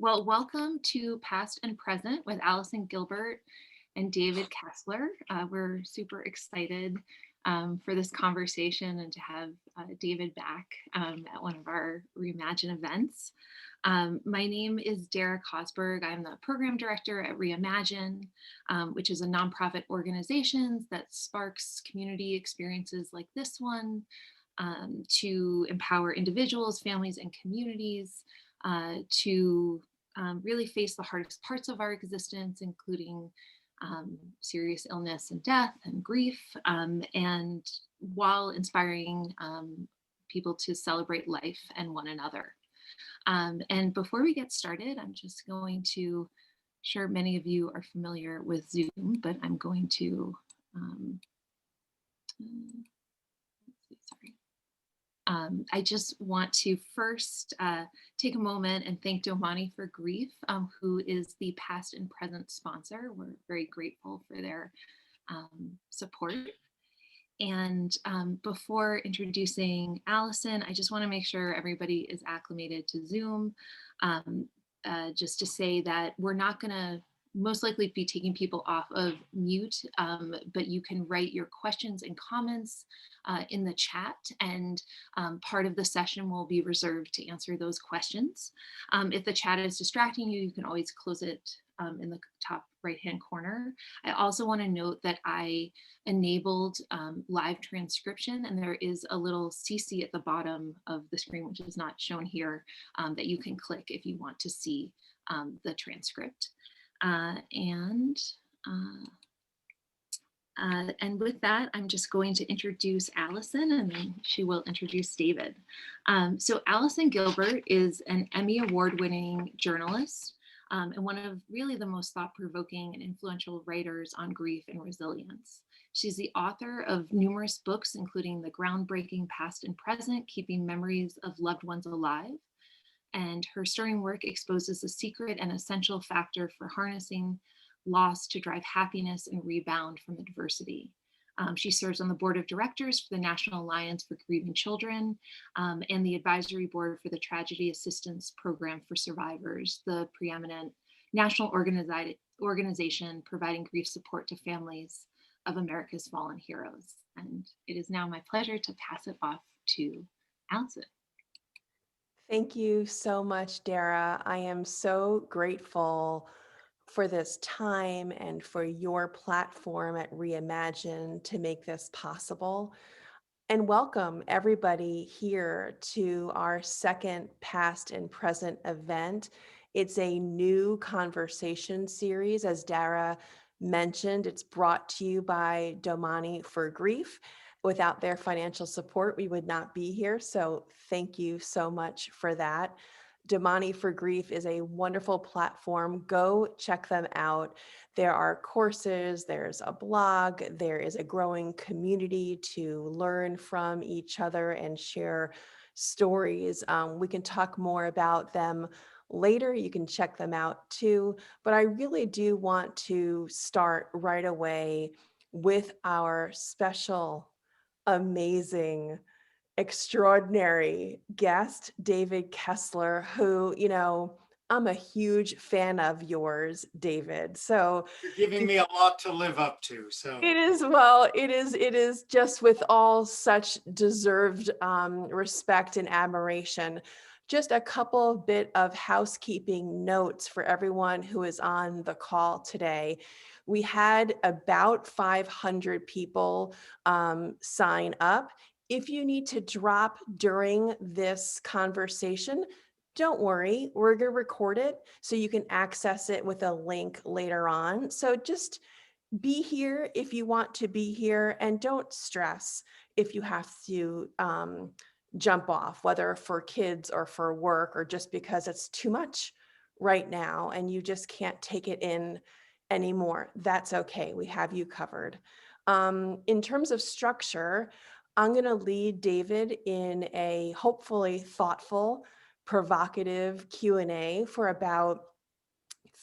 Well, welcome to Past and Present with Allison Gilbert and David Kessler. We're super excited for this conversation and to have David back at one of our Reimagine events. My name is Dara Cosberg. I'm the program director at Reimagine, which is a nonprofit organization that sparks community experiences like this one to empower individuals, families, and communities to really face the hardest parts of our existence, including serious illness and death and grief, and while inspiring people to celebrate life and one another. And before we get started, I'm just going to, sure many of you are familiar with Zoom, but I'm going to, sorry. I just want to first take a moment and thank Domani for Grief, who is the past and present sponsor. We're very grateful for their support. And before introducing Allison, I just want to make sure everybody is acclimated to Zoom. Just to say that we're not going to most likely be taking people off of mute, but you can write your questions and comments in the chat, and part of the session will be reserved to answer those questions. If the chat is distracting you, you can always close it in the top right-hand corner. I also want to note that I enabled live transcription, and there is a little CC at the bottom of the screen, which is not shown here, that you can click if you want to see the transcript. And with that, I'm just going to introduce Allison, and then she will introduce David. So Allison Gilbert is an Emmy Award-winning journalist and one of really the most thought-provoking and influential writers on grief and resilience. She's the author of numerous books, including the groundbreaking Past and Present, Keeping Memories of Loved Ones Alive. And her stirring work exposes the secret and essential factor for harnessing loss to drive happiness and rebound from adversity. She serves on the board of directors for the National Alliance for Grieving Children and the advisory board for the Tragedy Assistance Program for Survivors, the preeminent national organization providing grief support to families of America's fallen heroes. And it is now my pleasure to pass it off to Allison. Thank you so much, Dara. I am so grateful for this time and for your platform at Reimagine to make this possible. And welcome everybody here to our second Past and Present event. It's a new conversation series, as Dara mentioned. It's brought to you by Domani for Grief. Without their financial support, we would not be here. So thank you so much for that. Domani for Grief is a wonderful platform. Go check them out. There are courses, there's a blog, there is a growing community to learn from each other and share stories. We can talk more about them later. You can check them out too. But I really do want to start right away with our special, amazing, extraordinary guest, David Kessler, who, I'm a huge fan of yours, David. So you're giving me a lot to live up to. So it is just with all such deserved respect and admiration. Just a couple bit of housekeeping notes for everyone who is on the call today. We had about 500 people sign up. If you need to drop during this conversation, don't worry, we're going to record it so you can access it with a link later on. So just be here if you want to be here, and don't stress if you have to jump off, whether for kids or for work or just because it's too much right now and you just can't take it in anymore. That's okay. We have you covered. In terms of structure, I'm going to lead David in a hopefully thoughtful, provocative Q&A for about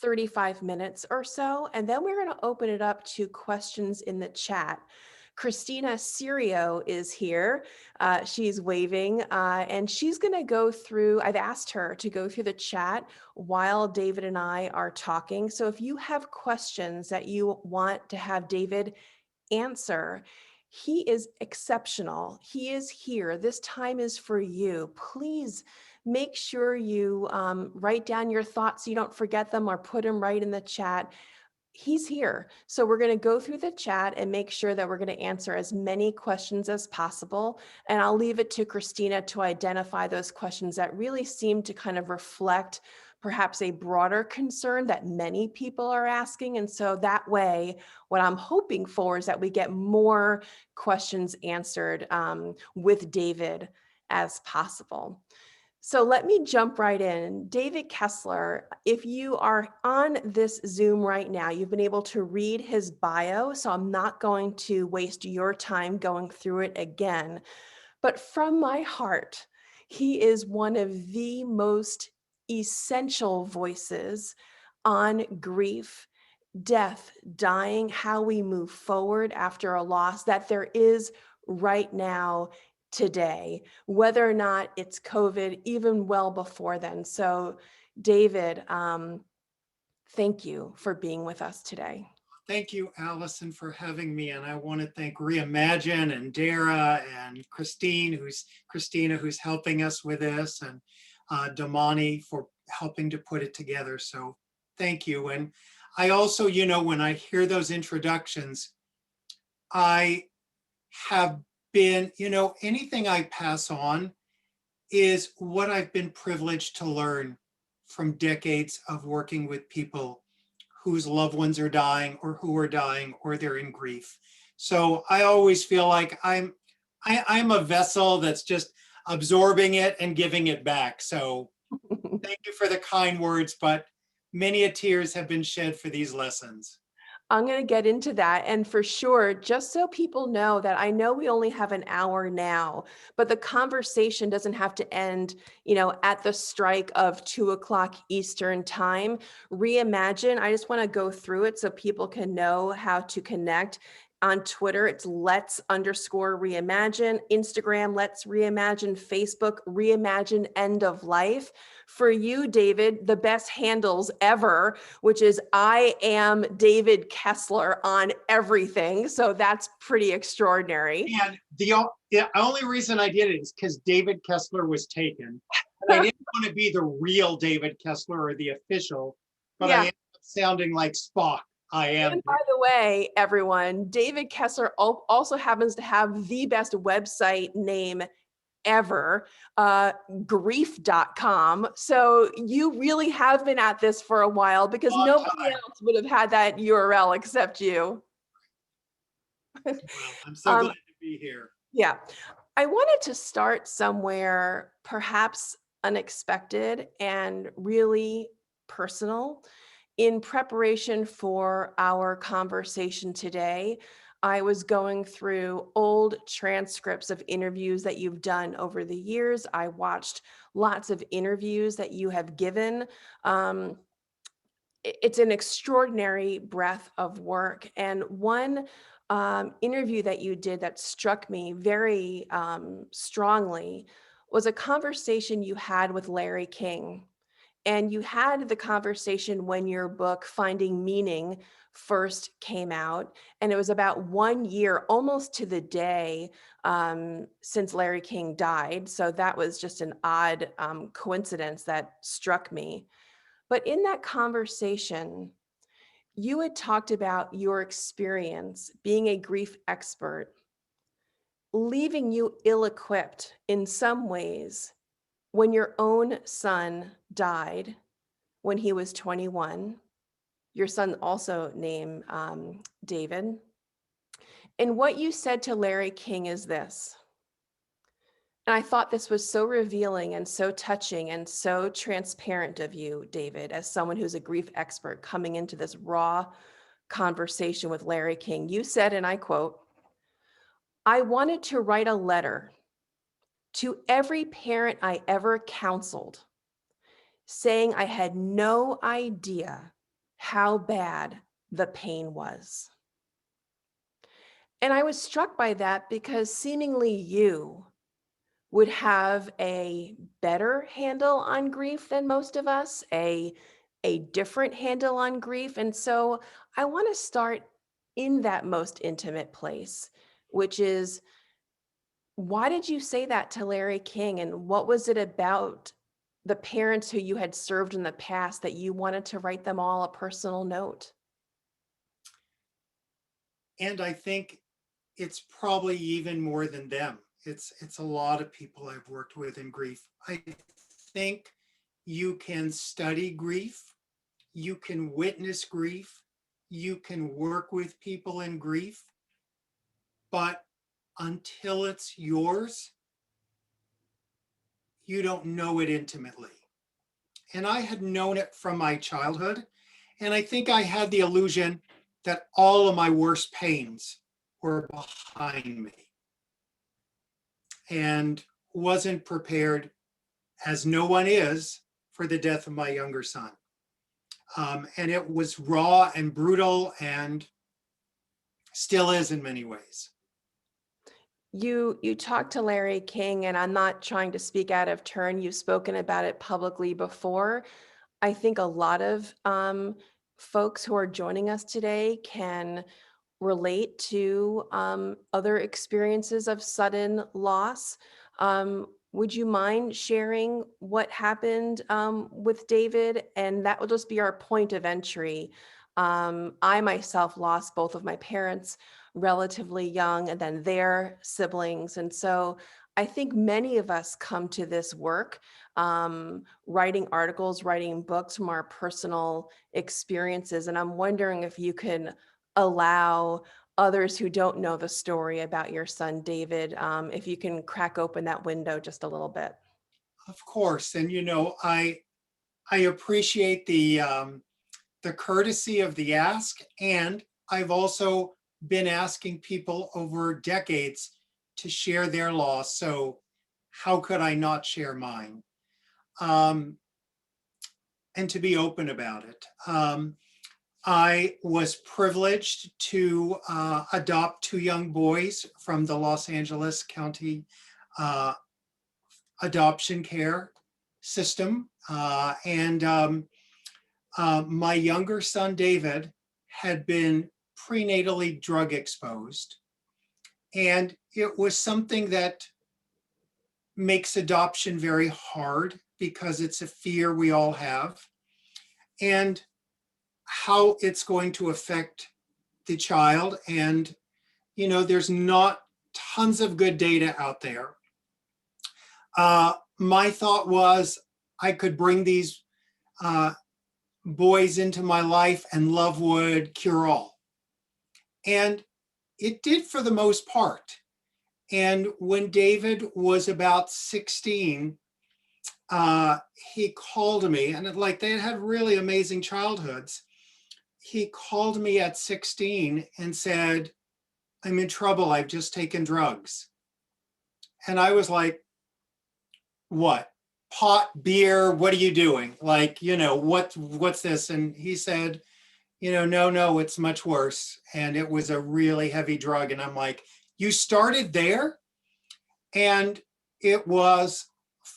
35 minutes or so, and then we're going to open it up to questions in the chat. Christina Sirio is here. She's waving, and she's going to go through, I've asked her to go through the chat while David and I are talking. So if you have questions that you want to have David answer, he is exceptional. He is here. This time is for you. Please make sure you write down your thoughts so you don't forget them, or put them right in the chat. He's here. So we're going to go through the chat and make sure that we're going to answer as many questions as possible. And I'll leave it to Christina to identify those questions that really seem to kind of reflect perhaps a broader concern that many people are asking. And so that way, what I'm hoping for is that we get more questions answered with David as possible. So let me jump right in. David Kessler, if you are on this Zoom right now, you've been able to read his bio, so I'm not going to waste your time going through it again. But from my heart, he is one of the most essential voices on grief, death, dying, how we move forward after a loss that there is right now, today, whether or not it's COVID, even well before then. So David, thank you for being with us today. Thank you, Allison, for having me. And I want to thank Reimagine and Dara and Christina, who's helping us with this, and Damani for helping to put it together. So thank you. And I also, when I hear those introductions, I have been, anything I pass on is what I've been privileged to learn from decades of working with people whose loved ones are dying, or who are dying, or they're in grief. So I always feel like I'm a vessel that's just absorbing it and giving it back. So thank you for the kind words, but many a tears have been shed for these lessons. I'm going to get into that. And for sure, just so people know that I know we only have an hour now, but the conversation doesn't have to end, at the strike of 2:00 Eastern time. Reimagine, I just want to go through it so people can know how to connect. On Twitter, it's let's_reimagine. Instagram, let's reimagine. Facebook, reimagine end of life. For you, David, the best handles ever, which is I am David Kessler on everything. So that's pretty extraordinary. And the only reason I did it is because David Kessler was taken. And I didn't want to be the real David Kessler or the official, but I ended up sounding like Spock. I am. And by the way, everyone, David Kessler also happens to have the best website name ever, grief.com. So you really have been at this for a while, because nobody else would have had that URL except you. Well, I'm so glad to be here. Yeah. I wanted to start somewhere perhaps unexpected and really personal. In preparation for our conversation today, I was going through old transcripts of interviews that you've done over the years. I watched lots of interviews that you have given. It's an extraordinary breadth of work. And one interview that you did that struck me very strongly was a conversation you had with Larry King. And you had the conversation when your book, Finding Meaning, first came out. And it was about 1 year, almost to the day, since Larry King died. So that was just an odd coincidence that struck me. But in that conversation, you had talked about your experience being a grief expert, leaving you ill-equipped in some ways when your own son died when he was 21. Your son also named David. And what you said to Larry King is this. And I thought this was so revealing and so touching and so transparent of you, David, as someone who's a grief expert coming into this raw conversation with Larry King. You said, and I quote, "I wanted to write a letter to every parent I ever counseled, saying I had no idea how bad the pain was." And I was struck by that because seemingly you would have a better handle on grief than most of us, a different handle on grief. And so I want to start in that most intimate place, which is, why did you say that to Larry King? And what was it about the parents who you had served in the past that you wanted to write them all a personal note? And I think it's probably even more than them. It's a lot of people I've worked with in grief. I think you can study grief, you can witness grief, you can work with people in grief, but until it's yours, you don't know it intimately. And I had known it from my childhood. And I think I had the illusion that all of my worst pains were behind me and wasn't prepared, as no one is, for the death of my younger son. And it was raw and brutal and still is in many ways. You talked to Larry King, and I'm not trying to speak out of turn. You've spoken about it publicly before. I think a lot of folks who are joining us today can relate to other experiences of sudden loss. Would you mind sharing what happened with David? And that will just be our point of entry. I myself lost both of my parents relatively young and then their siblings. And so I think many of us come to this work, writing articles, writing books from our personal experiences. And I'm wondering if you can allow others who don't know the story about your son, David, if you can crack open that window just a little bit. Of course. And I appreciate the courtesy of the ask. And I've also been asking people over decades to share their loss. So how could I not share mine? And to be open about it. I was privileged to adopt two young boys from the Los Angeles County adoption care system. My younger son, David, had been prenatally drug exposed. And it was something that makes adoption very hard because it's a fear we all have. And how it's going to affect the child. And, there's not tons of good data out there. My thought was I could bring these boys into my life and love would cure all. And it did for the most part. And when David was about 16, he called me, and they had really amazing childhoods. He called me at 16 and said, "I'm in trouble. I've just taken drugs." And I was like, "What? Pot, beer, what are you doing? What's this?" And he said, no, it's much worse. And it was a really heavy drug. And I'm like, "You started there?" And it was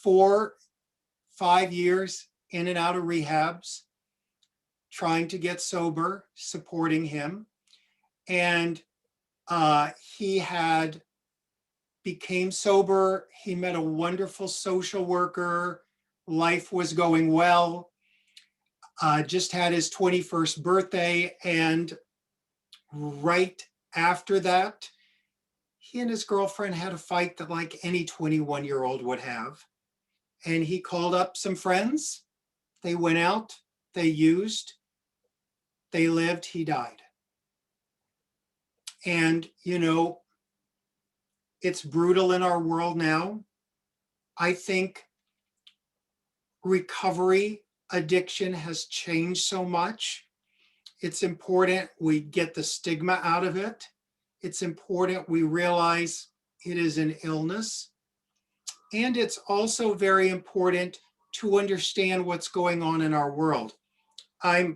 4-5 years in and out of rehabs, trying to get sober, supporting him. And he became sober. He met a wonderful social worker. Life was going well. Just had his 21st birthday. And right after that, he and his girlfriend had a fight that like any 21-year-old would have. And he called up some friends. They went out, they used, they lived, he died. And, it's brutal in our world now. I think recovery addiction has changed so much. It's important we get the stigma out of it. It's important we realize it is an illness. And it's also very important to understand what's going on in our world. I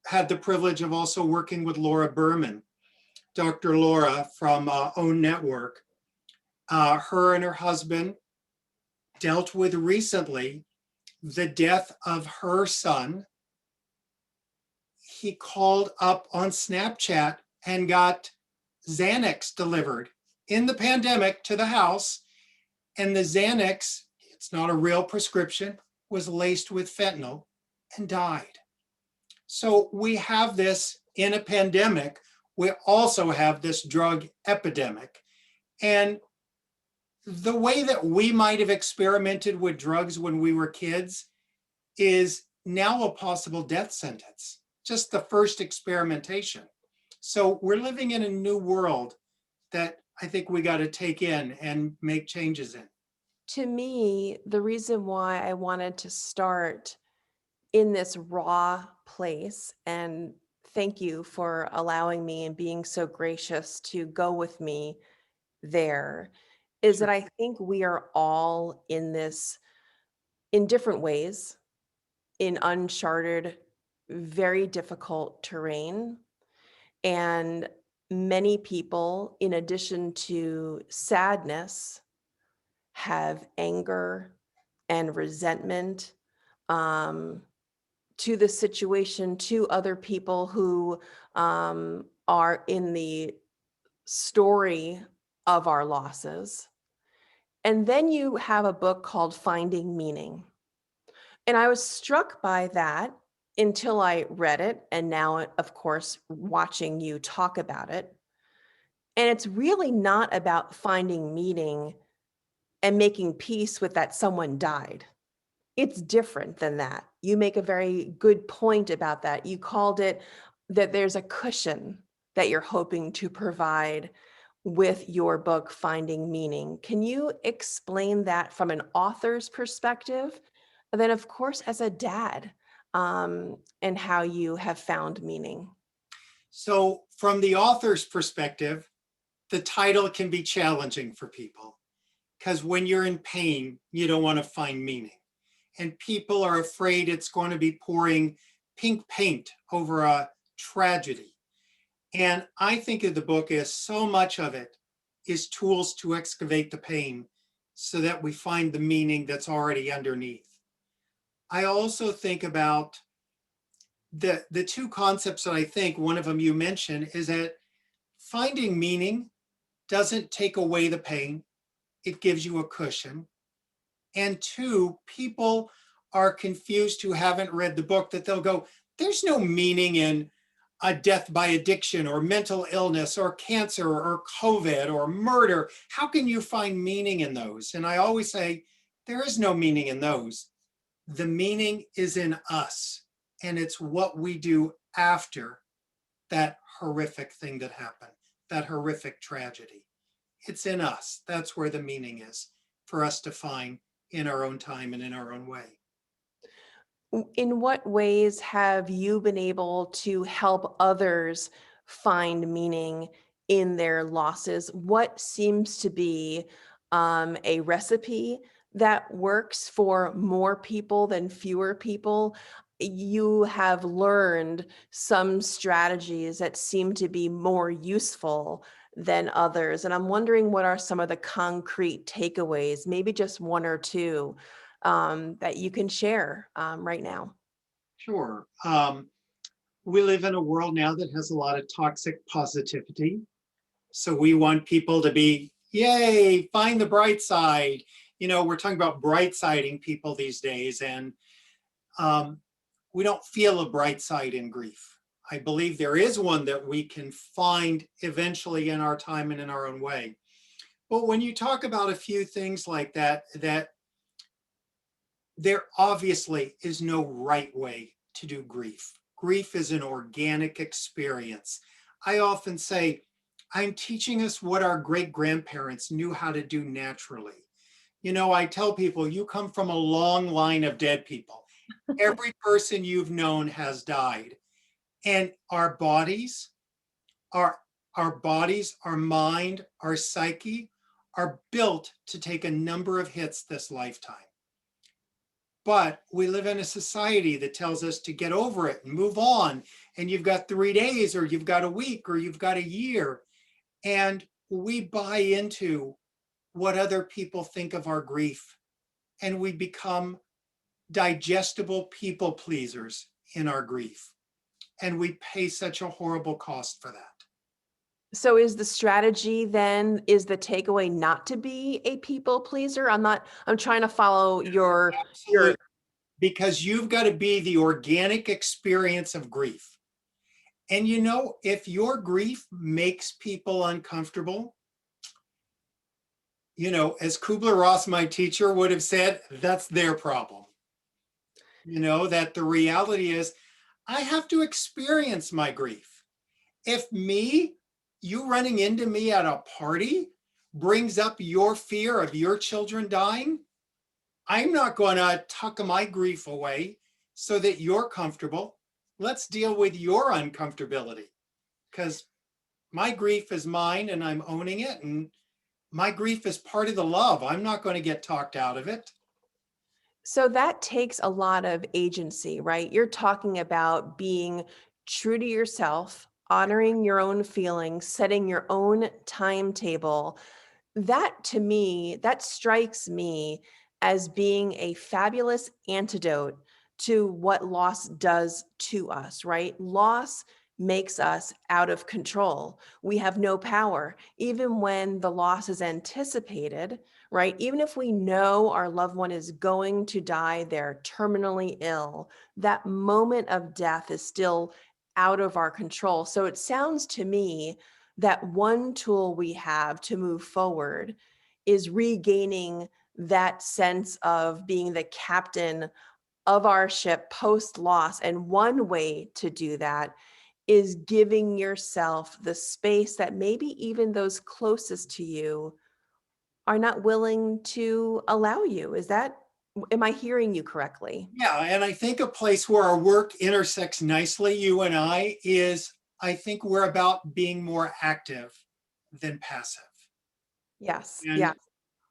had the privilege of also working with Laura Berman. Dr. Laura from Own Network. Her and her husband dealt with recently the death of her son. He called up on Snapchat and got Xanax delivered in the pandemic to the house. And the Xanax, it's not a real prescription, was laced with fentanyl and died. So we have this in a pandemic. We also have this drug epidemic. And the way that we might have experimented with drugs when we were kids is now a possible death sentence, just the first experimentation. So we're living in a new world that I think we got to take in and make changes in. To me, the reason why I wanted to start in this raw place, and thank you for allowing me and being so gracious to go with me there, is Sure. that I think we are all in this in different ways, in uncharted, very difficult terrain. And many people, in addition to sadness, have anger and resentment to the situation, to other people who are in the story of our losses. And then you have a book called Finding Meaning. And I was struck by that until I read it. And now, of course, watching you talk about it. And it's really not about finding meaning and making peace with that someone died. It's different than that. You make a very good point about that. You called it that there's a cushion that you're hoping to provide with your book, Finding Meaning. Can you explain that from an author's perspective? And then, of course, as a dad, and how you have found meaning. So from the author's perspective, the title can be challenging for people because when you're in pain, you don't want to find meaning. And people are afraid it's going to be pouring pink paint over a tragedy. And I think of the book as so much of it is tools to excavate the pain so that we find the meaning that's already underneath. I also think about the two concepts that I think, one of them you mentioned, is that finding meaning doesn't take away the pain. It gives you a cushion. And two, people are confused who haven't read the book that they'll go, there's no meaning in a death by addiction or mental illness or cancer or COVID or murder. How can you find meaning in those? And I always say, there is no meaning in those. The meaning is in us. And it's what we do after that horrific thing that happened, that horrific tragedy. It's in us. That's where the meaning is for us to find in our own time and in our own way. In what ways have you been able to help others find meaning in their losses? What seems to be a recipe that works for more people than fewer people? You have learned some strategies that seem to be more useful than others. And I'm wondering, what are some of the concrete takeaways, maybe just one or two, that you can share right now? Sure. We live in a world now that has a lot of toxic positivity. So we want people to be, yay, find the bright side. You know, we're talking about bright siding people these days, and we don't feel a bright side in grief. I believe there is one that we can find eventually in our time and in our own way. But when you talk about a few things like that, that there obviously is no right way to do grief. Grief is an organic experience. I often say, I'm teaching us what our great-grandparents knew how to do naturally. You know, I tell people, you come from a long line of dead people. Every person you've known has died. And our bodies, our mind, our psyche are built to take a number of hits this lifetime. But we live in a society that tells us to get over it and move on. And you've got 3 days, or you've got a week, or you've got a year. And we buy into what other people think of our grief. And we become digestible people pleasers in our grief. And we pay such a horrible cost for that. So is the strategy then, is the takeaway not to be a people pleaser? I'm trying to follow your, Absolutely. Because you've got to be the organic experience of grief. And you know, if your grief makes people uncomfortable, you know, as Kubler-Ross, my teacher, would have said, that's their problem. You know, that the reality is, I have to experience my grief. If you running into me at a party brings up your fear of your children dying, I'm not going to tuck my grief away so that you're comfortable. Let's deal with your uncomfortability, because my grief is mine and I'm owning it. And my grief is part of the love. I'm not going to get talked out of it. So that takes a lot of agency, right? You're talking about being true to yourself, honoring your own feelings, setting your own timetable. That to me, that strikes me as being a fabulous antidote to what loss does to us, right? Loss makes us out of control. We have no power. Even when the loss is anticipated, right? Even if we know our loved one is going to die, they're terminally ill, that moment of death is still out of our control. So it sounds to me that one tool we have to move forward is regaining that sense of being the captain of our ship post loss. And one way to do that is giving yourself the space that maybe even those closest to you are not willing to allow you. Am I hearing you correctly? Yeah, and I think a place where our work intersects nicely, you and I, is I think we're about being more active than passive. Yes. And Yeah.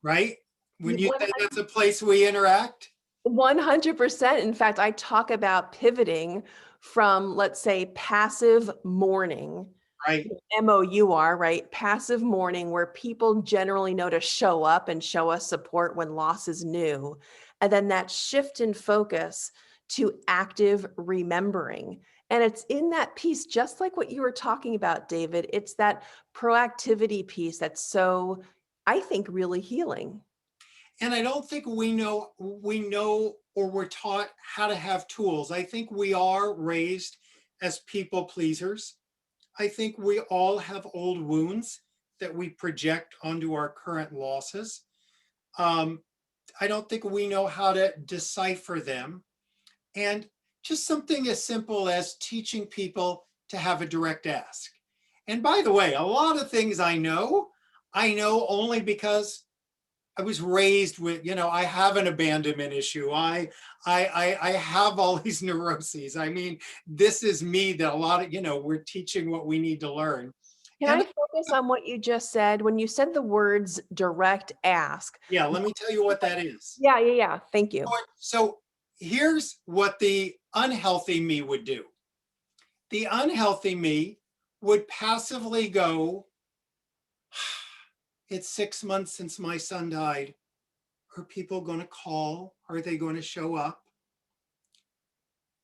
right? When you say that's a place we interact? 100%. In fact, I talk about pivoting from, let's say, passive mourning, Right. MOUR, right? Passive mourning, where people generally know to show up and show us support when loss is new. And then that shift in focus to active remembering. And it's in that piece, just like what you were talking about, David, it's that proactivity piece that's so, I think, really healing. And I don't think we know or we're taught how to have tools. I think we are raised as people pleasers. I think we all have old wounds that we project onto our current losses. I don't think we know how to decipher them. And just something as simple as teaching people to have a direct ask. And by the way, a lot of things I know only because I was raised with, I have an abandonment issue. I have all these neuroses. I mean, this is me that a lot of, we're teaching what we need to learn. Can I focus on what you just said? When you said the words direct ask. Yeah, let me tell you what that is. Yeah. Thank you. So here's what the unhealthy me would do. The unhealthy me would passively go, it's 6 months since my son died. Are people going to call? Are they going to show up?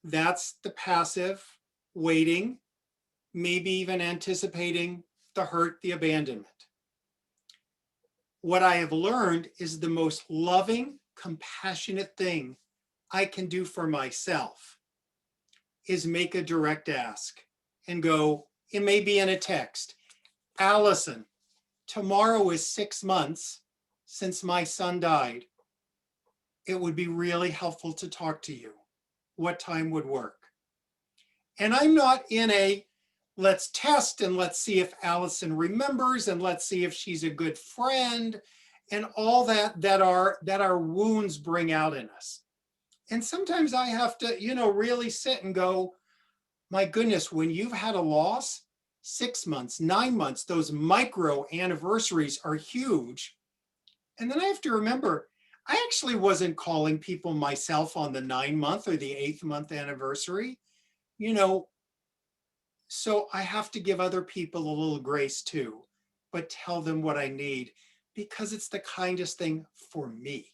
That's the passive waiting, maybe even anticipating the hurt, the abandonment. What I have learned is the most loving, compassionate thing I can do for myself is make a direct ask and go, it may be in a text, Allison, tomorrow is 6 months since my son died. It would be really helpful to talk to you. What time would work? And I'm not in a let's test and let's see if Allison remembers and let's see if she's a good friend and all that our wounds bring out in us. And sometimes I have to, really sit and go, my goodness, when you've had a loss, 6 months, 9 months, those micro anniversaries are huge. And then I have to remember, I actually wasn't calling people myself on the 9-month or the 8th-month anniversary, you know, so I have to give other people a little grace too, but tell them what I need because it's the kindest thing for me.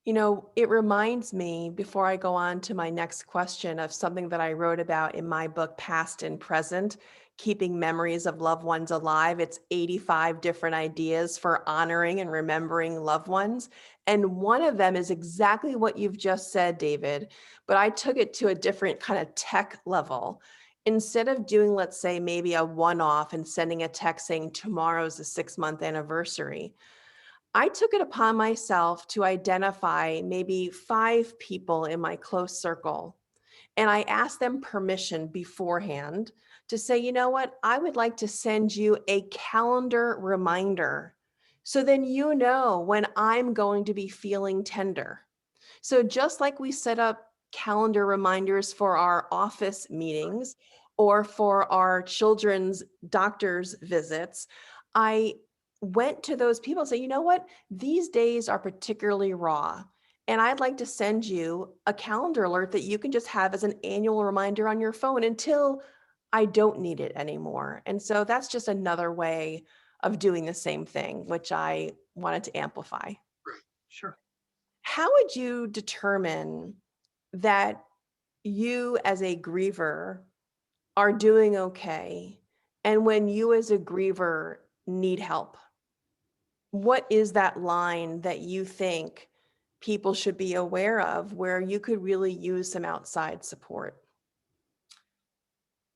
You know, it reminds me, before I go on to my next question, of something that I wrote about in my book, Past and Present, Keeping Memories of Loved Ones Alive. It's 85 different ideas for honoring and remembering loved ones. And one of them is exactly what you've just said, David, but I took it to a different kind of tech level. Instead of doing, let's say, maybe a one-off and sending a text saying tomorrow's the 6-month anniversary, I took it upon myself to identify maybe 5 people in my close circle. And I asked them permission beforehand to say, you know what, I would like to send you a calendar reminder. So then you know when I'm going to be feeling tender. So just like we set up calendar reminders for our office meetings or for our children's doctor's visits, I went to those people and say, you know what, these days are particularly raw. And I'd like to send you a calendar alert that you can just have as an annual reminder on your phone until I don't need it anymore. And so that's just another way of doing the same thing, which I wanted to amplify. Right. Sure. How would you determine that you as a griever are doing okay? And when you as a griever need help, what is that line that you think people should be aware of where you could really use some outside support?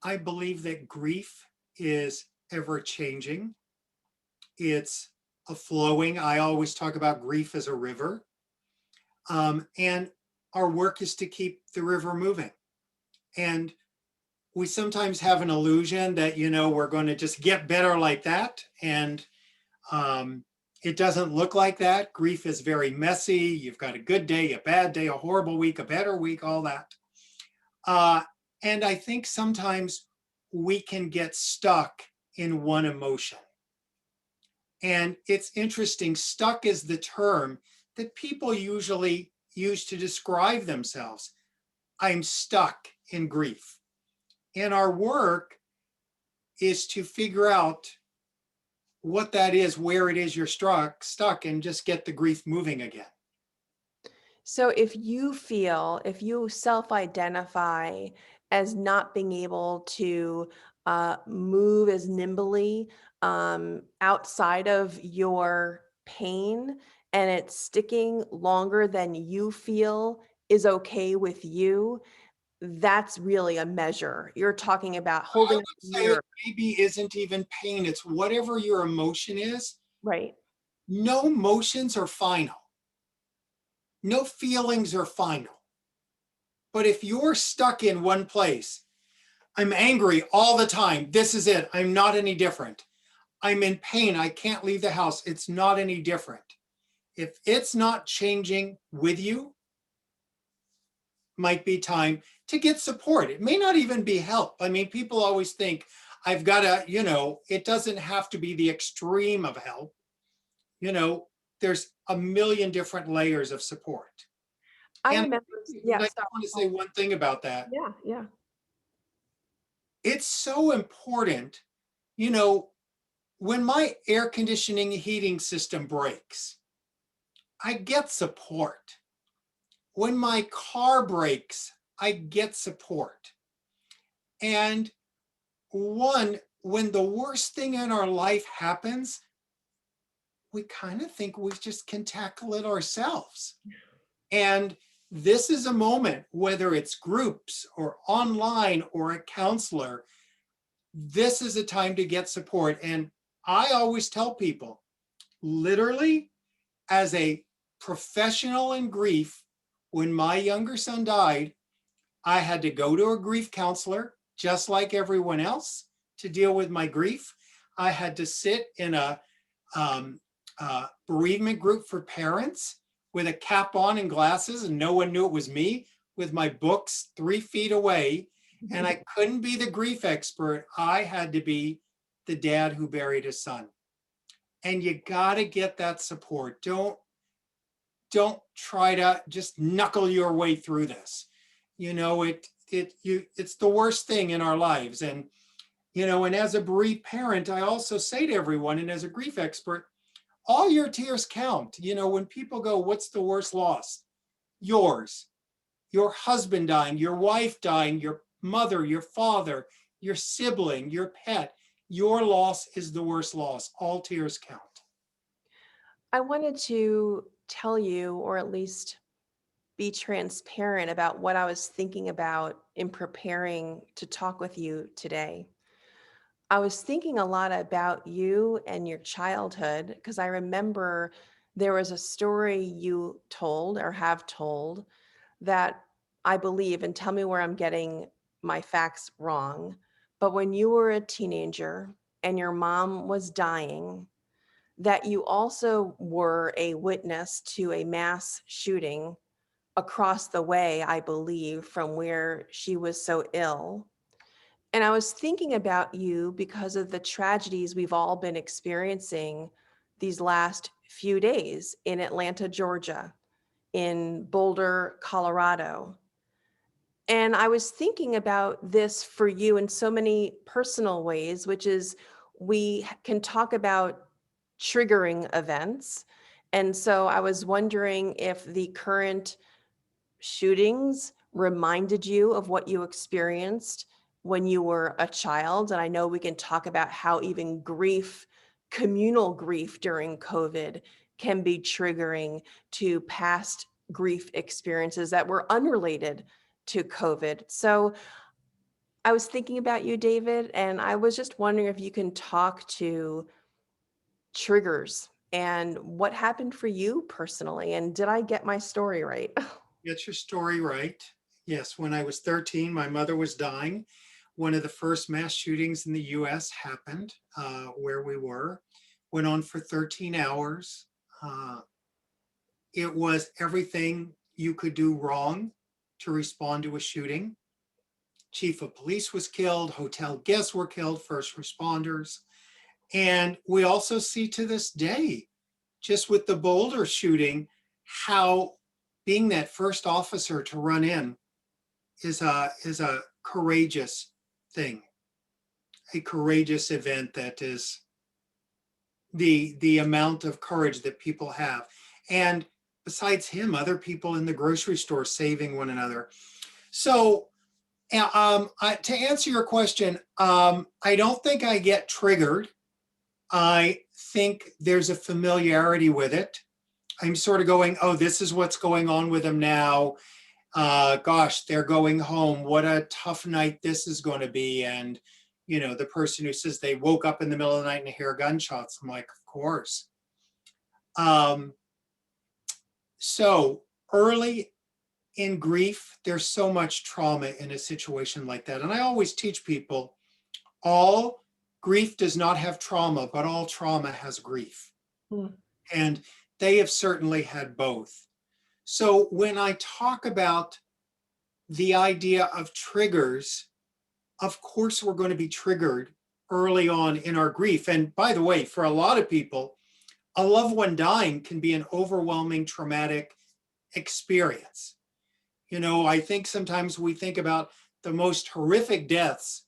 I believe that grief is ever changing. It's a flowing. I always talk about grief as a river. And our work is to keep the river moving. And we sometimes have an illusion that, you know, we're going to just get better like that. And it doesn't look like that. Grief is very messy. You've got a good day, a bad day, a horrible week, a better week, all that. And I think sometimes we can get stuck in one emotion. And it's interesting, stuck is the term that people usually use to describe themselves. I'm stuck in grief. And our work is to figure out what that is, where it is you're stuck, and just get the grief moving again. So if you self-identify as not being able to move as nimbly outside of your pain, and it's sticking longer than you feel is okay with you, that's really a measure. You're talking about I holding would up a say it mirror, maybe isn't even pain. It's whatever your emotion is. right? No emotions are final. No feelings are final. But if you're stuck in one place, I'm angry all the time. This is it. I'm not any different. I'm in pain. I can't leave the house. It's not any different. If it's not changing with you, might be time to get support. It may not even be help. I mean, people always think I've got to, you know, it doesn't have to be the extreme of help. You know, there's a million different layers of support. I And remember, I yeah, just sorry. want to say one thing about that. Yeah, yeah. It's so important, you know, when my air conditioning heating system breaks, I get support. When my car breaks, I get support. And when the worst thing in our life happens, we kind of think we just can tackle it ourselves. And this is a moment, whether it's groups or online or a counselor, this is a time to get support. And I always tell people, literally, as a professional in grief, when my younger son died, I had to go to a grief counselor, just like everyone else, to deal with my grief. I had to sit in a bereavement group for parents with a cap on and glasses, and no one knew it was me, with my books 3 feet away. And I couldn't be the grief expert. I had to be the dad who buried his son. And you got to get that support. don't try to just knuckle your way through this. You know, it's the worst thing in our lives. And, you know, and as a bereaved parent, I also say to everyone, and as a grief expert, all your tears count. You know, when people go, what's the worst loss? Yours, your husband dying, your wife dying, your mother, your father, your sibling, your pet. Your loss is the worst loss. All tears count. I wanted to tell you, or at least be transparent about what I was thinking about in preparing to talk with you today. I was thinking a lot about you and your childhood because I remember there was a story you told or have told that I believe, and tell me where I'm getting my facts wrong, but when you were a teenager and your mom was dying, that you also were a witness to a mass shooting across the way, I believe, from where she was so ill. And I was thinking about you because of the tragedies we've all been experiencing these last few days in Atlanta, Georgia, in Boulder, Colorado. And I was thinking about this for you in so many personal ways, which is we can talk about triggering events. And so I was wondering if the current shootings reminded you of what you experienced when you were a child. And I know we can talk about how even grief, communal grief during COVID, can be triggering to past grief experiences that were unrelated to COVID. So I was thinking about you, David, and I was just wondering if you can talk to triggers and what happened for you personally. And did I get my story right? Get your story right. Yes, when I was 13, my mother was dying. One of the first mass shootings in the US happened where we were. Went on for 13 hours. It was everything you could do wrong to respond to a shooting. Chief of police was killed, hotel guests were killed, first responders. And we also see to this day, just with the Boulder shooting, how being that first officer to run in is a courageous thing, a courageous event that is the amount of courage that people have. And besides him, other people in the grocery store saving one another. So to answer your question, I don't think I get triggered. I think there's a familiarity with it. I'm sort of going, oh, this is what's going on with them now. Gosh, they're going home. What a tough night this is going to be. And, you know, the person who says they woke up in the middle of the night and hear gunshots. I'm like, of course. So early in grief, there's so much trauma in a situation like that. And I always teach people, all grief does not have trauma, but all trauma has grief. And they have certainly had both. So when I talk about the idea of triggers, of course, we're going to be triggered early on in our grief. And by the way, for a lot of people, a loved one dying can be an overwhelming traumatic experience. You know, I think sometimes we think about the most horrific deaths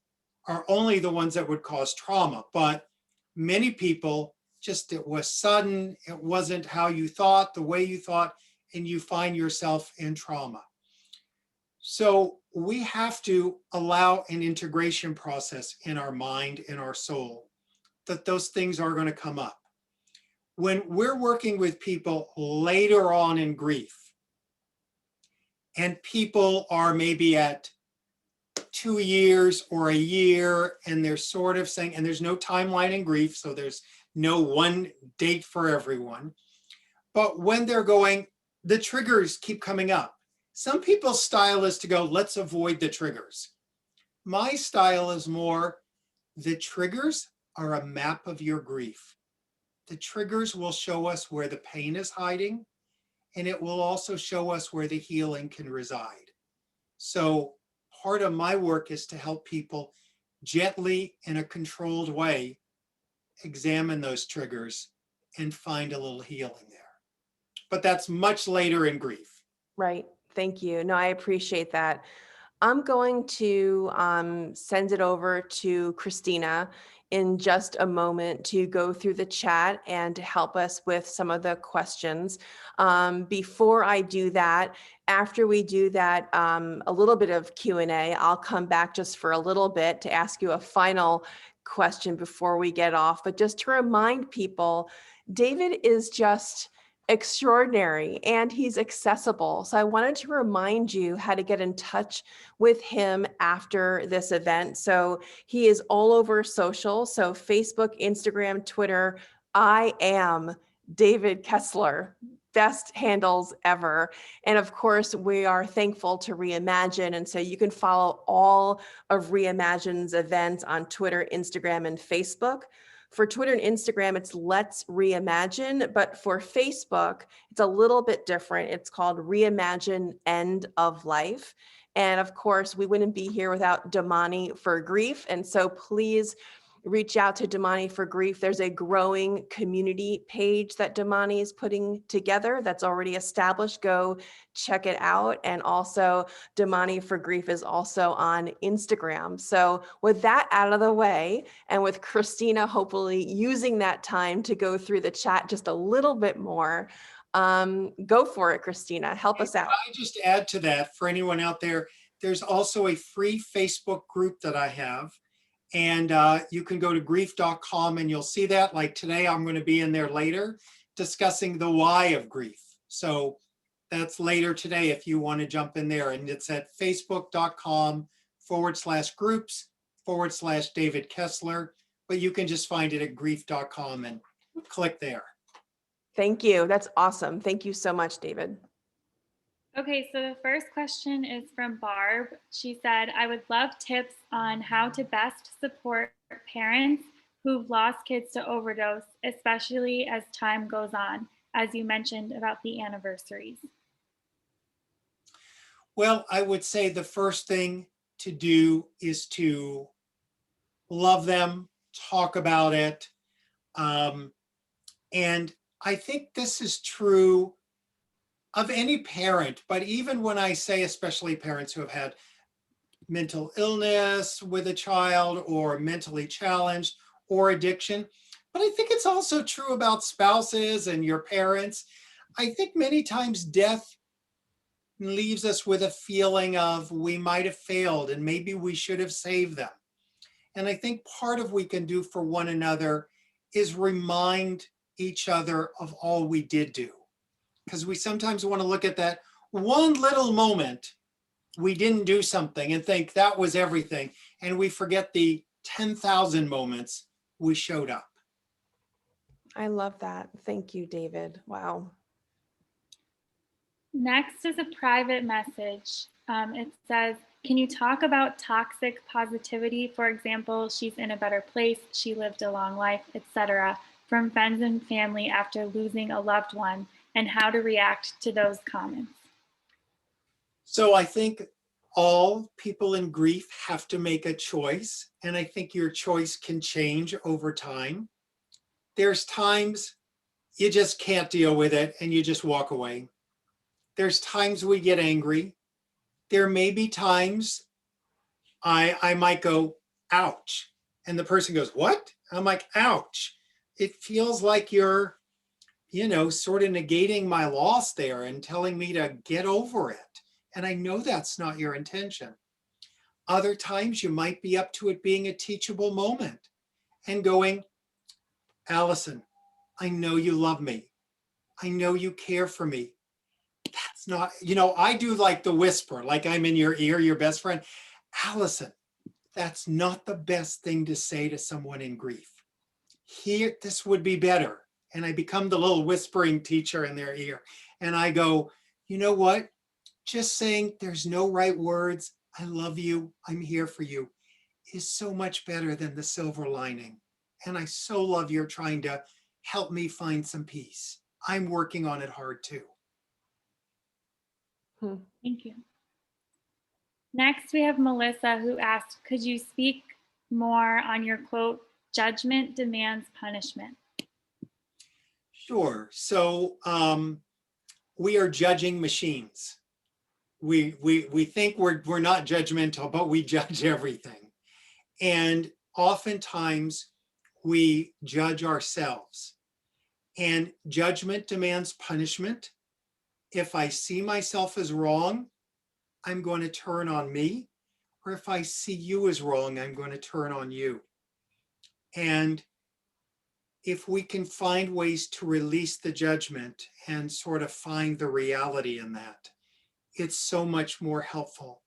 are only the ones that would cause trauma, but many people just, it was sudden, it wasn't how you thought, the way you thought, and you find yourself in trauma. So we have to allow an integration process in our mind, in our soul, that those things are going to come up. When we're working with people later on in grief, and people are maybe at 2 years or a year, and they're sort of saying, and there's no timeline in grief, so there's no one date for everyone. But when they're going, the triggers keep coming up. Some people's style is to go, let's avoid the triggers. My style is more, the triggers are a map of your grief. The triggers will show us where the pain is hiding, and it will also show us where the healing can reside. So part of my work is to help people gently, in a controlled way, examine those triggers and find a little healing there. but that's much later in grief. Right. Thank you. No, I appreciate that. I'm going to send it over to Christina in just a moment to go through the chat and to help us with some of the questions. Before I do that, after we do that, a little bit of Q&A, I'll come back just for a little bit to ask you a final question before we get off. But just to remind people, David is just extraordinary and he's accessible. So I wanted to remind you how to get in touch with him after this event. So he is all over social. So Facebook, Instagram, Twitter. I am David Kessler. Best handles ever. And of course, we are thankful to Reimagine. And so you can follow all of Reimagine's events on Twitter, Instagram, and Facebook. For Twitter and Instagram, it's Let's Reimagine, but for Facebook, it's a little bit different. It's called Reimagine End of Life. And of course, we wouldn't be here without Damani for Grief. And so please reach out to Damani for Grief. There's a growing community page that Damani is putting together that's already established. Go check it out. And also Damani for Grief is also on Instagram. So with that out of the way, and with Christina hopefully using that time to go through the chat just a little bit more, go for it, Christina. Help us out. I just add to that for anyone out there, there's also a free Facebook group that I have. And you can go to grief.com and you'll see that. Like today, I'm going to be in there later discussing the why of grief. So that's later today if you want to jump in there. And it's at facebook.com/groups/David Kessler. But you can just find it at grief.com and click there. Thank you. That's awesome. Thank you so much, David. Okay, so the first question is from Barb. She said, I would love tips on how to best support parents who've lost kids to overdose, especially as time goes on, as you mentioned about the anniversaries. Well, I would say the first thing to do is to love them, talk about it. And I think this is true of any parent, but even when I say especially parents who have had mental illness with a child or mentally challenged or addiction, but I think it's also true about spouses and your parents. I think many times death leaves us with a feeling of we might have failed and maybe we should have saved them. And I think part of what we can do for one another is remind each other of all we did do. Because we sometimes want to look at that one little moment we didn't do something and think that was everything. And we forget the 10,000 moments we showed up. I love that. Thank you, David. Wow. Next is a private message. It says, can you talk about toxic positivity? For example, she's in a better place, she lived a long life, etc., from friends and family after losing a loved one, and how to react to those comments. So I think all people in grief have to make a choice. And I think your choice can change over time. There's times you just can't deal with it and you just walk away. There's times we get angry. There may be times I might go, ouch. And the person goes, what? I'm like, ouch. It feels like you're, sort of negating my loss there and telling me to get over it. And I know that's not your intention. Other times you might be up to it being a teachable moment and going, Allison, I know you love me. I know you care for me. That's not, I do like the whisper, like I'm in your ear, your best friend. Allison, that's not the best thing to say to someone in grief. Here, this would be better. And I become the little whispering teacher in their ear. And I go, you know what? Just saying there's no right words. I love you. I'm here for you is so much better than the silver lining. And I so love you're trying to help me find some peace. I'm working on it hard too. Thank you. Next, we have Melissa who asked, could you speak more on your quote, judgment demands punishment? Sure. So we are judging machines. We think we're not judgmental, but we judge everything. And oftentimes we judge ourselves, and judgment demands punishment. If I see myself as wrong, I'm going to turn on me. Or if I see you as wrong, I'm going to turn on you. And if we can find ways to release the judgment and sort of find the reality in that, it's so much more helpful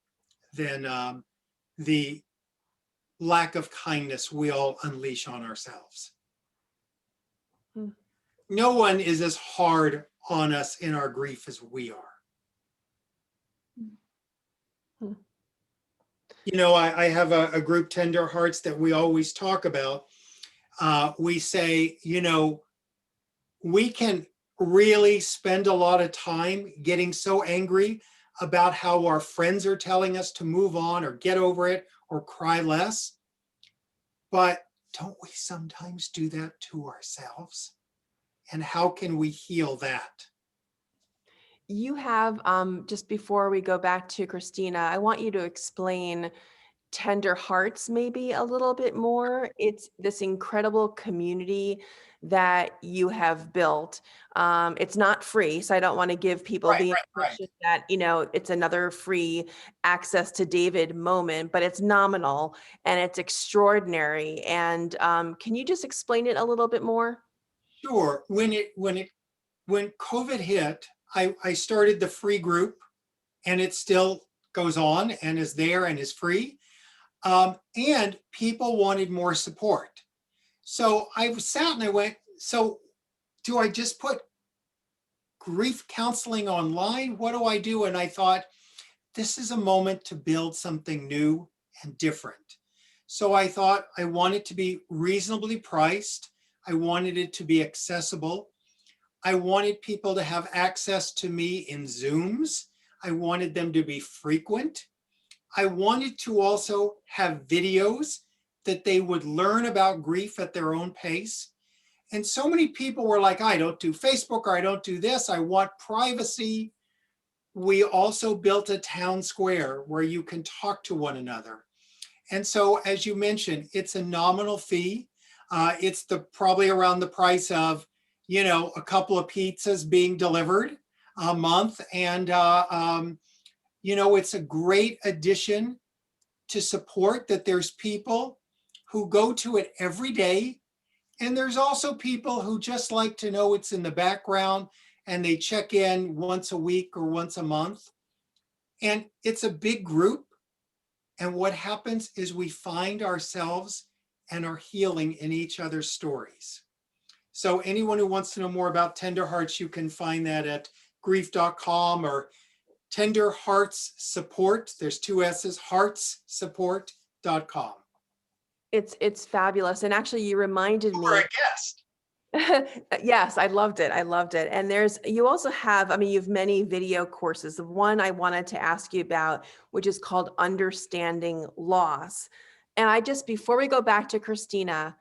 than the lack of kindness we all unleash on ourselves. Hmm. No one is as hard on us in our grief as we are. Hmm. You know, I have a group, Tender Hearts, that we always talk about. We say, you know, we can really spend a lot of time getting so angry about how our friends are telling us to move on or get over it or cry less. But don't we sometimes do that to ourselves? And how can we heal that? You have, just before we go back to Christina, I want you to explain Tender Hearts maybe a little bit more. It's this incredible community that you have built. It's not free, so I don't want to give people the impression that, you know, it's another free access to David moment, but it's nominal and it's extraordinary. And can you just explain it a little bit more? Sure. When COVID hit, I started the free group, and it still goes on and is there and is free. And people wanted more support. So I sat and I went, so do I just put grief counseling online? What do I do? And I thought, this is a moment to build something new and different. So I thought I wanted to be reasonably priced. I wanted it to be accessible. I wanted people to have access to me in Zooms. I wanted them to be frequent. I wanted to also have videos that they would learn about grief at their own pace. And so many people were like, I don't do Facebook, or I don't do this. I want privacy. We also built a town square where you can talk to one another. And so, as you mentioned, it's a nominal fee. It's probably around the price of, you know, a couple of pizzas being delivered a month. And, you know, it's a great addition to support that there's people who go to it every day. And there's also people who just like to know it's in the background and they check in once a week or once a month. And it's a big group. And what happens is we find ourselves and our healing in each other's stories. So anyone who wants to know more about Tender Hearts, you can find that at grief.com or Tender Hearts Support. There's 2 S's, heartssupport.com. It's fabulous. And actually you reminded me. You're a guest. Yes, I loved it. I loved it. And you also have, I mean, you have many video courses. The one I wanted to ask you about, which is called Understanding Loss. And before we go back to Christina,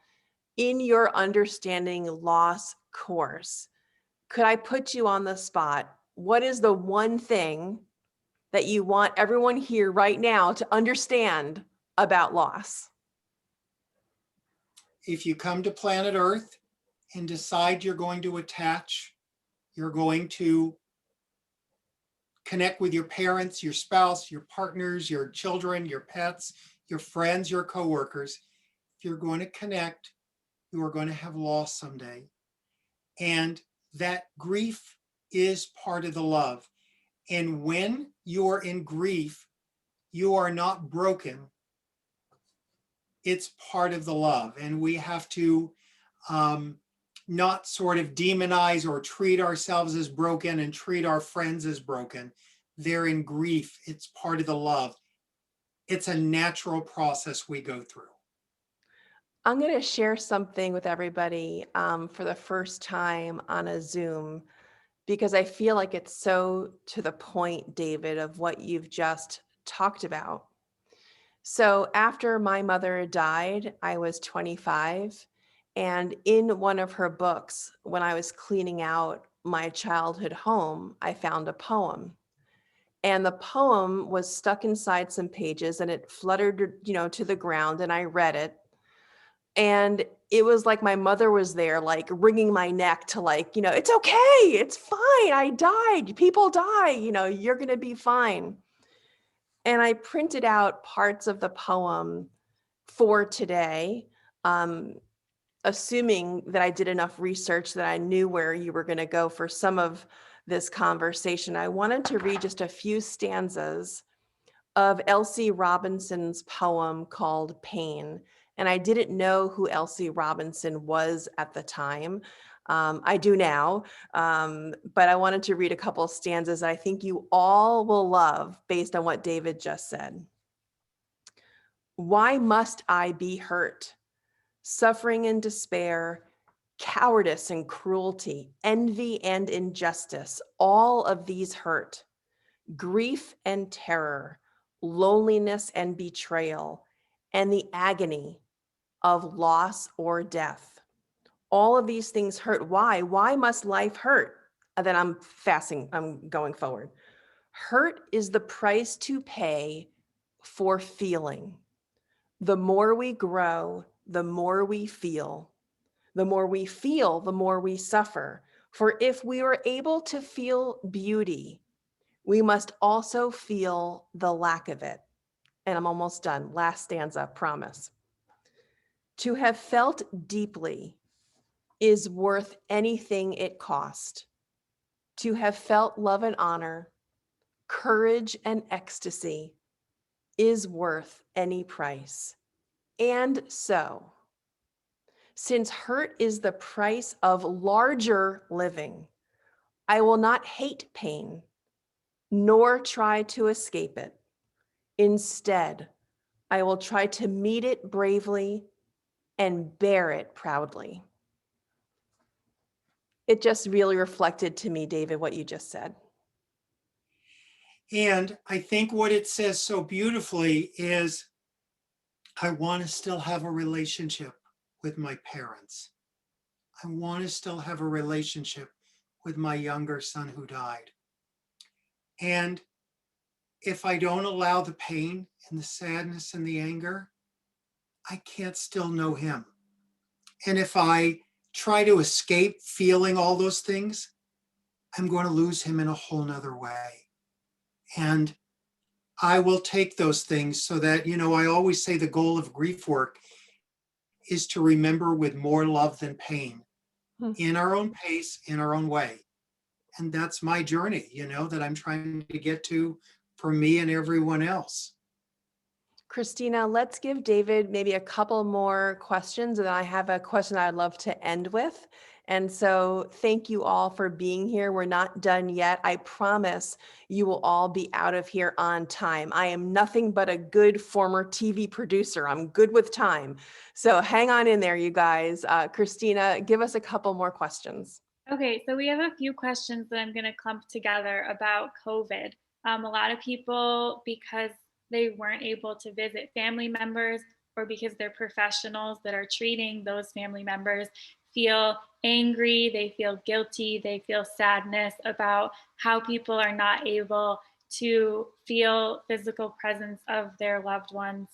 in your Understanding Loss course, could I put you on the spot? What is the one thing that you want everyone here right now to understand about loss? If you come to planet Earth and decide you're going to attach, you're going to connect with your parents, your spouse, your partners, your children, your pets, your friends, your coworkers. If you're going to connect, you are going to have loss someday. And that grief is part of the love. And when you are in grief, you are not broken. It's part of the love. And we have to not sort of demonize or treat ourselves as broken and treat our friends as broken. They're in grief. It's part of the love. It's a natural process we go through. I'm going to share something with everybody for the first time on a Zoom, because I feel like it's so to the point, David, of what you've just talked about. So after my mother died, I was 25. And in one of her books, when I was cleaning out my childhood home, I found a poem. And the poem was stuck inside some pages and it fluttered, to the ground, and I read it. And it was like my mother was there, like wringing my neck to it's okay, it's fine, I died, people die, you're going to be fine. And I printed out parts of the poem for today, assuming that I did enough research that I knew where you were going to go for some of this conversation. I wanted to read just a few stanzas of Elsie Robinson's poem called Pain. And I didn't know who Elsie Robinson was at the time. I do now, but I wanted to read a couple of stanzas I think you all will love based on what David just said. Why must I be hurt? Suffering and despair, cowardice and cruelty, envy and injustice, all of these hurt. Grief and terror, loneliness and betrayal, and the agony of loss or death. All of these things hurt. Why? Why must life hurt? And then I'm going forward. Hurt is the price to pay for feeling. The more we grow, the more we feel. The more we feel, the more we suffer. For if we were able to feel beauty, we must also feel the lack of it. And I'm almost done. Last stanza, promise. To have felt deeply is worth anything it cost. To have felt love and honor, courage and ecstasy is worth any price. And so, since hurt is the price of larger living, I will not hate pain, nor try to escape it. Instead, I will try to meet it bravely and bear it proudly. It just really reflected to me, David, what you just said. And I think what it says so beautifully is, I want to still have a relationship with my parents. I want to still have a relationship with my younger son who died. And if I don't allow the pain and the sadness and the anger, I can't still know him. And if I try to escape feeling all those things, I'm going to lose him in a whole nother way. And I will take those things so that, I always say the goal of grief work is to remember with more love than pain, in our own pace, in our own way. And that's my journey, that I'm trying to get to for me and everyone else. Christina, let's give David maybe a couple more questions, and then I have a question I'd love to end with. And so thank you all for being here. We're not done yet. I promise you will all be out of here on time. I am nothing but a good former TV producer. I'm good with time. So hang on in there, you guys. Christina, give us a couple more questions. Okay, so we have a few questions that I'm going to clump together about COVID. A lot of people, because they weren't able to visit family members or because they're professionals that are treating those family members, feel angry, they feel guilty, they feel sadness about how people are not able to feel physical presence of their loved ones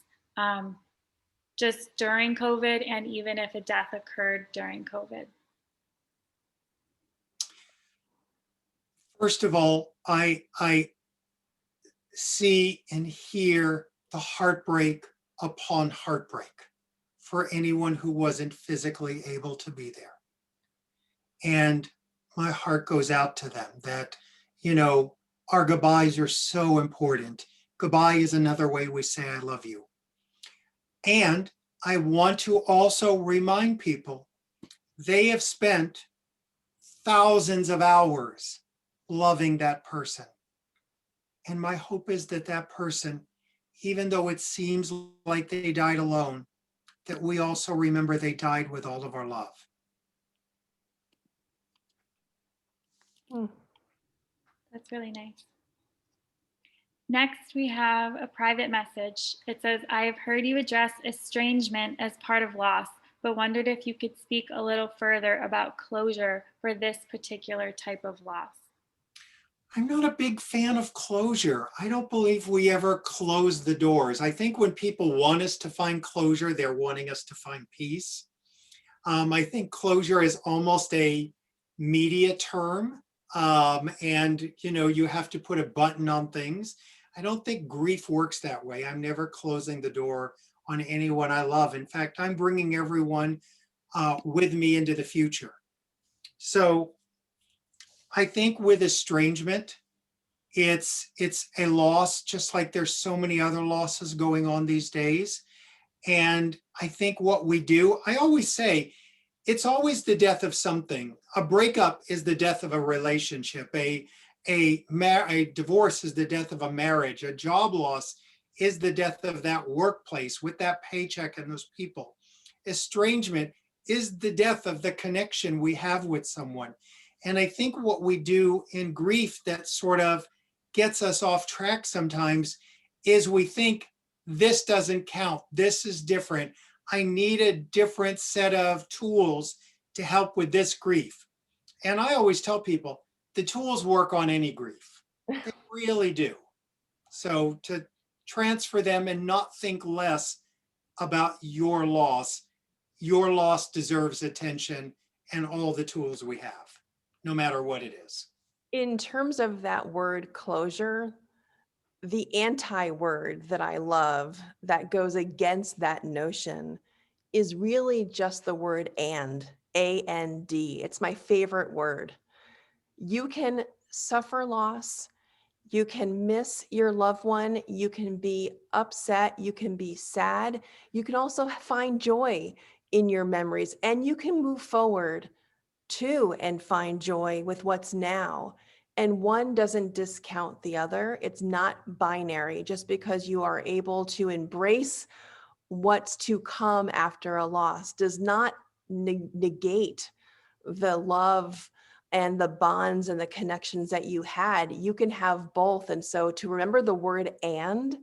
just during COVID, and even if a death occurred during COVID. First of all, I see and hear the heartbreak upon heartbreak for anyone who wasn't physically able to be there. And my heart goes out to them that, our goodbyes are so important. Goodbye is another way we say I love you. And I want to also remind people, they have spent thousands of hours loving that person. And my hope is that that person, even though it seems like they died alone, that we also remember they died with all of our love. That's really nice. Next, we have a private message. It says, I have heard you address estrangement as part of loss. but wondered if you could speak a little further about closure for this particular type of loss. I'm not a big fan of closure. I don't believe we ever close the doors. I think when people want us to find closure, they're wanting us to find peace. I think closure is almost a media term. And you have to put a button on things. I don't think grief works that way. I'm never closing the door on anyone I love. In fact, I'm bringing everyone with me into the future. So I think with estrangement, it's a loss, just like there's so many other losses going on these days. And I think what we do, I always say, it's always the death of something. A breakup is the death of a relationship. A divorce is the death of a marriage. A job loss is the death of that workplace with that paycheck and those people. Estrangement is the death of the connection we have with someone. And I think what we do in grief that sort of gets us off track sometimes is we think this doesn't count. This is different. I need a different set of tools to help with this grief. And I always tell people the tools work on any grief. They really do. So to transfer them and not think less about your loss deserves attention and all the tools we have, no matter what it is. In terms of that word closure, the anti-word that I love that goes against that notion is really just the word and, A-N-D. It's my favorite word. You can suffer loss. You can miss your loved one. You can be upset. You can be sad. You can also find joy in your memories, and you can move forward too and find joy with what's now. And one doesn't discount the other. It's not binary. Just because you are able to embrace what's to come after a loss does not negate the love and the bonds and the connections that you had. You can have both. And so to remember the word and,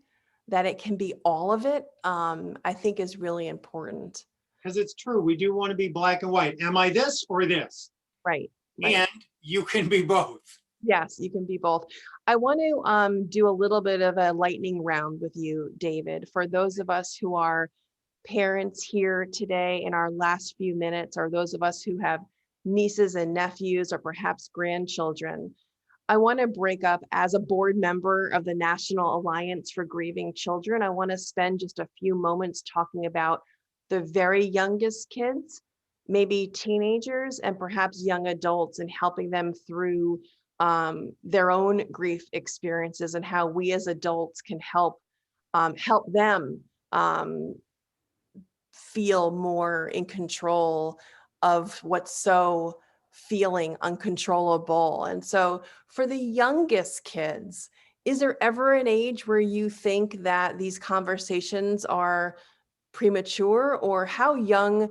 that it can be all of it, I think is really important. Because it's true, we do want to be black and white. Am I this or this? Right. Right. And you can be both. Yes, you can be both. I want to do a little bit of a lightning round with you, David. For those of us who are parents here today in our last few minutes, or those of us who have nieces and nephews, or perhaps grandchildren, I want to break up as a board member of the National Alliance for Grieving Children. I want to spend just a few moments talking about the very youngest kids, maybe teenagers, and perhaps young adults, and helping them through their own grief experiences, and how we as adults can help them feel more in control of what's so feeling uncontrollable. And so for the youngest kids, is there ever an age where you think that these conversations are premature, or how young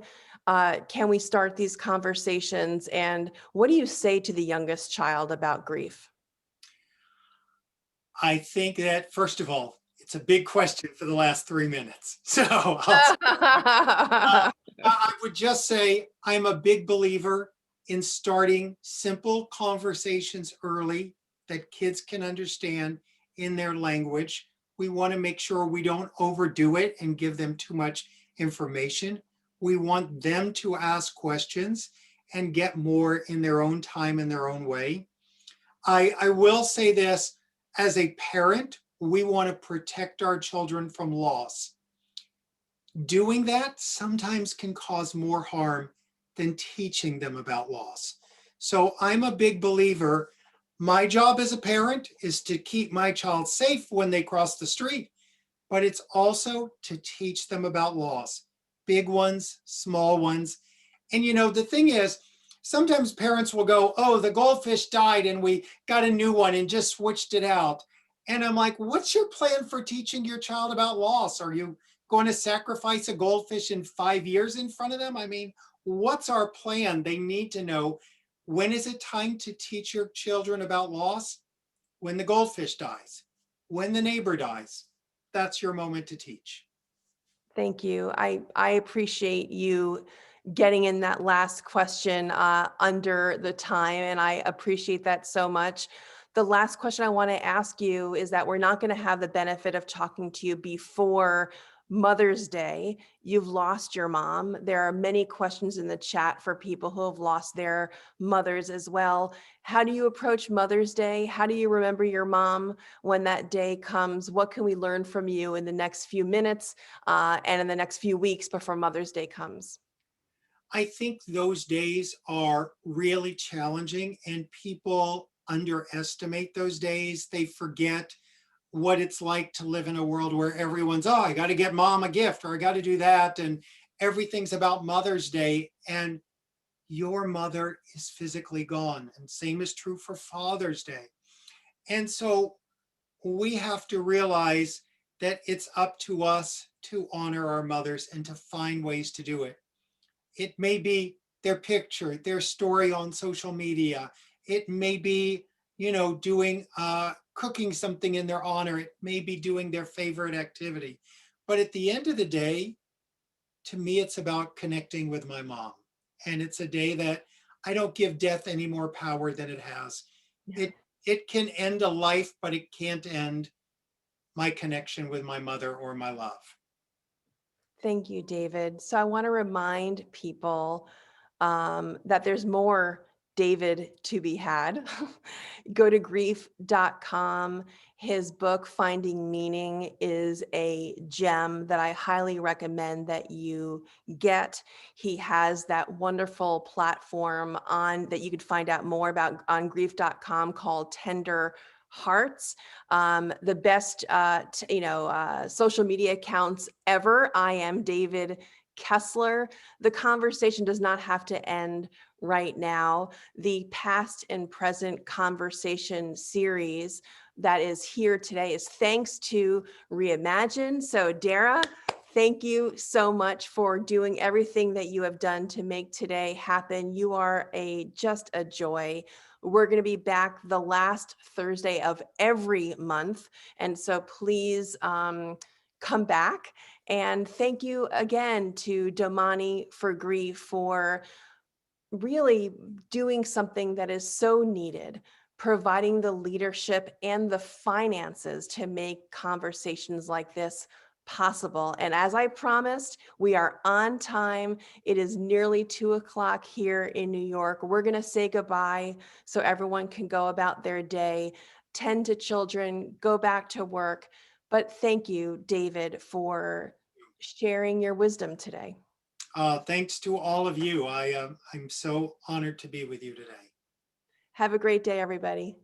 can we start these conversations? And what do you say to the youngest child about grief? I think that, first of all, it's a big question for the last 3 minutes. So I would just say I'm a big believer in starting simple conversations early that kids can understand in their language. We want to make sure we don't overdo it and give them too much information. We want them to ask questions and get more in their own time, in their own way. I will say this, as a parent, we want to protect our children from loss. Doing that sometimes can cause more harm than teaching them about loss. So I'm a big believer. My job as a parent is to keep my child safe when they cross the street, but it's also to teach them about loss, big ones, small ones. And the thing is, sometimes parents will go, oh, the goldfish died and we got a new one and just switched it out. And I'm like, what's your plan for teaching your child about loss? Are you going to sacrifice a goldfish in 5 years in front of them? I mean, what's our plan? They need to know, when is it time to teach your children about loss? When the goldfish dies, when the neighbor dies. That's your moment to teach. Thank you. I appreciate you getting in that last question under the time, and I appreciate that so much. The last question I want to ask you is that we're not going to have the benefit of talking to you before Mother's Day. You've lost your mom. There are many questions in the chat for people who have lost their mothers as well. How do you approach Mother's Day? How do you remember your mom when that day comes? What can we learn from you in the next few minutes and in the next few weeks before Mother's Day comes? I think those days are really challenging and people underestimate those days. They forget what it's like to live in a world where everyone's, oh, I got to get mom a gift or I got to do that. And everything's about Mother's Day. And your mother is physically gone. And same is true for Father's Day. And so we have to realize that it's up to us to honor our mothers and to find ways to do it. It may be their picture, their story on social media. It may be, doing cooking something in their honor. It may be doing their favorite activity. But at the end of the day, to me, it's about connecting with my mom. And it's a day that I don't give death any more power than it has. Yeah. It can end a life, but it can't end my connection with my mother or my love. Thank you, David. So I want to remind people that there's more David to be had. Go to grief.com. His book, Finding Meaning, is a gem that I highly recommend that you get. He has that wonderful platform on that you could find out more about on grief.com called Tender Hearts. The best, social media accounts ever. I am David Kessler. The conversation does not have to end right now. The past and present conversation series that is here today is thanks to Reimagine. So Dara, thank you so much for doing everything that you have done to make today happen. You are just a joy. We're going to be back the last Thursday of every month. And so please come back. And thank you again to Domani for Grief for really doing something that is so needed, providing the leadership and the finances to make conversations like this possible. And as I promised, we are on time. It is nearly 2:00 here in New York. We're going to say goodbye so everyone can go about their day, tend to children, go back to work. But thank you, David, for sharing your wisdom today. Thanks to all of you. I'm so honored to be with you today. Have a great day, everybody.